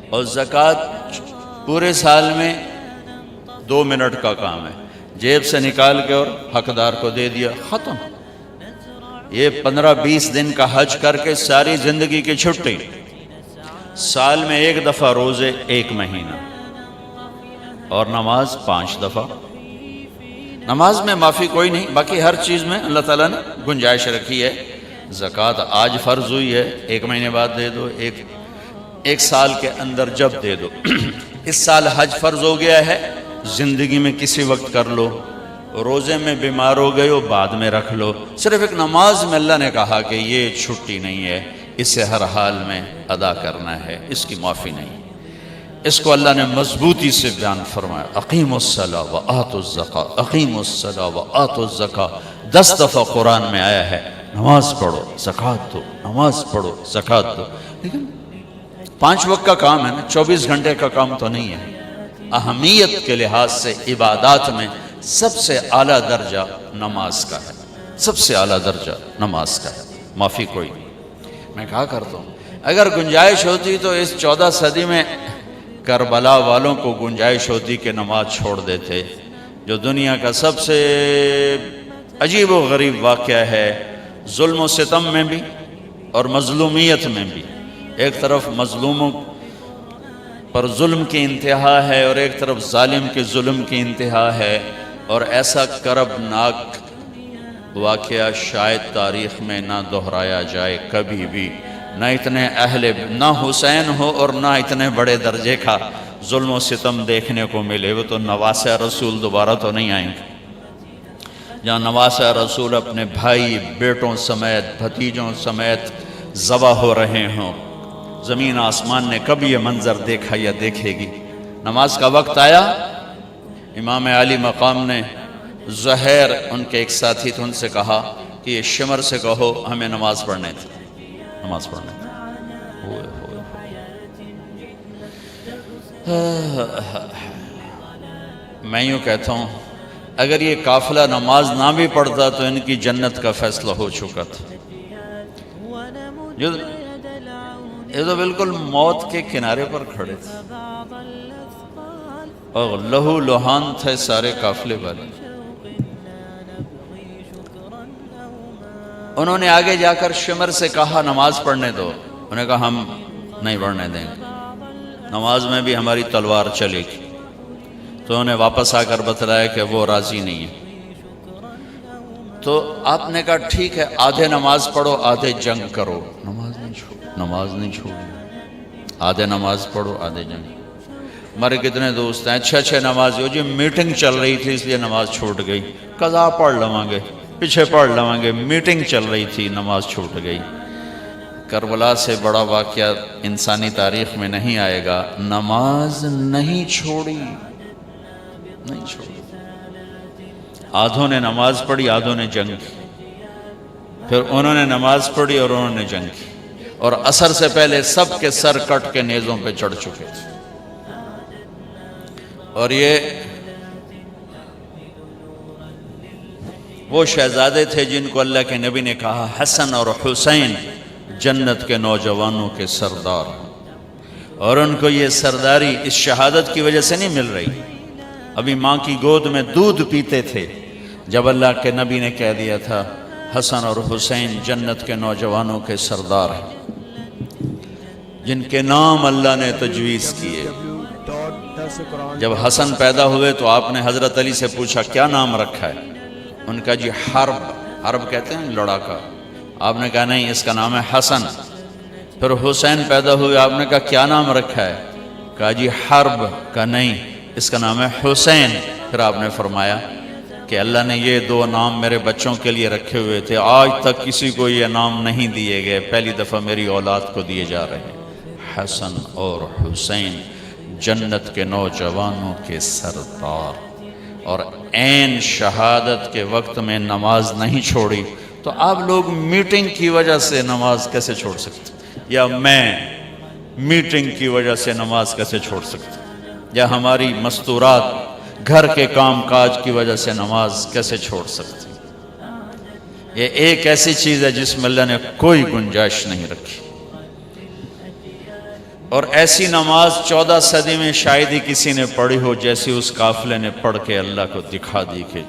اور زکوٰۃ پورے سال میں 2 منٹ کا کام ہے، جیب سے نکال کے اور حقدار کو دے دیا، ختم۔ یہ 15-20 دن کا حج کر کے ساری زندگی کی چھٹی، سال میں 1 دفعہ روزے 1 مہینہ، اور نماز 5 دفعہ۔ نماز میں معافی کوئی نہیں، باقی ہر چیز میں اللہ تعالیٰ نے گنجائش رکھی ہے۔ زکوٰۃ آج فرض ہوئی ہے، 1 مہینے بعد دے دو، ایک سال کے اندر جب دے دو۔ اس سال حج فرض ہو گیا ہے، زندگی میں کسی وقت کر لو، روزے میں بیمار ہو گئے ہو بعد میں رکھ لو۔ صرف ایک نماز میں اللہ نے کہا کہ یہ چھٹی نہیں ہے، اسے ہر حال میں ادا کرنا ہے، اس کی معافی نہیں۔ اس کو اللہ نے مضبوطی سے بیان فرمایا، اقیموا الصلاۃ وآتوا الزکاۃ، اقیموا الصلاۃ وآتوا الزکاۃ۔ 10 دفعہ قرآن میں آیا ہے نماز پڑھو زکوٰۃ دو، نماز پڑھو زکوٰۃ دو۔ لیکن 5 وقت کا کام ہے نا، 24 گھنٹے کا کام تو نہیں ہے۔ اہمیت کے لحاظ سے عبادات میں سب سے اعلیٰ درجہ نماز کا ہے، سب سے اعلیٰ درجہ نماز کا ہے، معافی کوئی نہیں۔ میں کہا کرتا ہوں اگر گنجائش ہوتی تو اس 14 صدی میں کربلا والوں کو گنجائش ہوتی کہ نماز چھوڑ دیتے، جو دنیا کا سب سے عجیب و غریب واقعہ ہے، ظلم و ستم میں بھی اور مظلومیت میں بھی۔ ایک طرف مظلوموں پر ظلم کی انتہا ہے اور ایک طرف ظالم کے ظلم کی انتہا ہے، اور ایسا کربناک واقعہ شاید تاریخ میں نہ دہرایا جائے کبھی بھی، نہ اتنے نہ حسین ہو اور نہ اتنے بڑے درجے کا ظلم و ستم دیکھنے کو ملے۔ وہ تو نواسۂ رسول دوبارہ تو نہیں آئیں گے، جہاں نواسۂ رسول اپنے بھائی بیٹوں سمیت بھتیجوں سمیت ذبح ہو رہے ہوں۔ زمین آسمان نے کب یہ منظر دیکھا یا دیکھے گی؟ نماز کا وقت آیا، امام علی مقام نے زہیر ان کے ایک ساتھی تھے، ان سے کہا کہ یہ شمر سے کہو ہمیں نماز پڑھنے تھی، نماز پڑھنے تھی۔ میں یوں کہتا ہوں اگر یہ قافلہ نماز نہ بھی پڑھتا تو ان کی جنت کا فیصلہ ہو چکا تھا۔ یہ تو بالکل موت کے کنارے پر کھڑے تھے اور لہو لہان تھے سارے قافلے والے۔ انہوں نے آگے جا کر شمر سے کہا نماز پڑھنے دو، انہوں نے کہا ہم نہیں پڑھنے دیں گے، نماز میں بھی ہماری تلوار چلے گی۔ تو انہوں نے واپس آ کر بتلایا کہ وہ راضی نہیں ہے۔ تو آپ نے کہا ٹھیک ہے، آدھے نماز پڑھو آدھے جنگ کرو۔ نماز نہیں چھوڑی، آدھے نماز پڑھو آدھے جنگ۔ ہمارے کتنے دوست ہیں اچھے نماز ہو جی، میٹنگ چل رہی تھی اس لیے نماز چھوٹ گئی، قضا پڑھ لواں گے، پیچھے پڑھ لواں گے، میٹنگ چل رہی تھی نماز چھوٹ گئی۔ کربلا سے بڑا واقعہ انسانی تاریخ میں نہیں آئے گا، نماز نہیں چھوڑی، نہیں چھوڑی۔ آدھوں نے نماز پڑھی آدھوں نے جنگ کی، پھر انہوں نے نماز پڑھی اور انہوں نے جنگ کی، اور عصر سے پہلے سب کے سر کٹ کے نیزوں پہ چڑھ چکے تھے۔ اور یہ وہ شہزادے تھے جن کو اللہ کے نبی نے کہا حسن اور حسین جنت کے نوجوانوں کے سردار، اور ان کو یہ سرداری اس شہادت کی وجہ سے نہیں مل رہی، ابھی ماں کی گود میں دودھ پیتے تھے جب اللہ کے نبی نے کہہ دیا تھا حسن اور حسین جنت کے نوجوانوں کے سردار ہیں، جن کے نام اللہ نے تجویز کیے۔ جب حسن پیدا ہوئے تو آپ نے حضرت علی سے پوچھا کیا نام رکھا ہے؟ ان کا جی حرب کہتے ہیں لڑاکا۔ آپ نے کہا نہیں اس کا نام ہے حسن۔ پھر حسین پیدا ہوئے، آپ نے کہا کیا نام رکھا ہے؟ کہا جی حرب، کا نہیں اس کا نام ہے حسین۔ پھر آپ نے فرمایا کہ اللہ نے یہ 2 نام میرے بچوں کے لیے رکھے ہوئے تھے، آج تک کسی کو یہ نام نہیں دیے گئے، پہلی دفعہ میری اولاد کو دیے جا رہے ہیں، حسن اور حسین جنت کے نوجوانوں کے سردار۔ اور عین شہادت کے وقت میں نماز نہیں چھوڑی تو آپ لوگ میٹنگ کی وجہ سے نماز کیسے چھوڑ سکتے، یا میں میٹنگ کی وجہ سے نماز کیسے چھوڑ سکتے، یا ہماری مستورات گھر کے کام کاج کی وجہ سے نماز کیسے چھوڑ سکتے۔ یہ ایک ایسی چیز ہے جس میں اللہ نے کوئی گنجائش نہیں رکھی۔ اور ایسی نماز 14 صدی میں شاید ہی کسی نے پڑھی ہو جیسی اس قافلے نے پڑھ کے اللہ کو دکھا دی کہ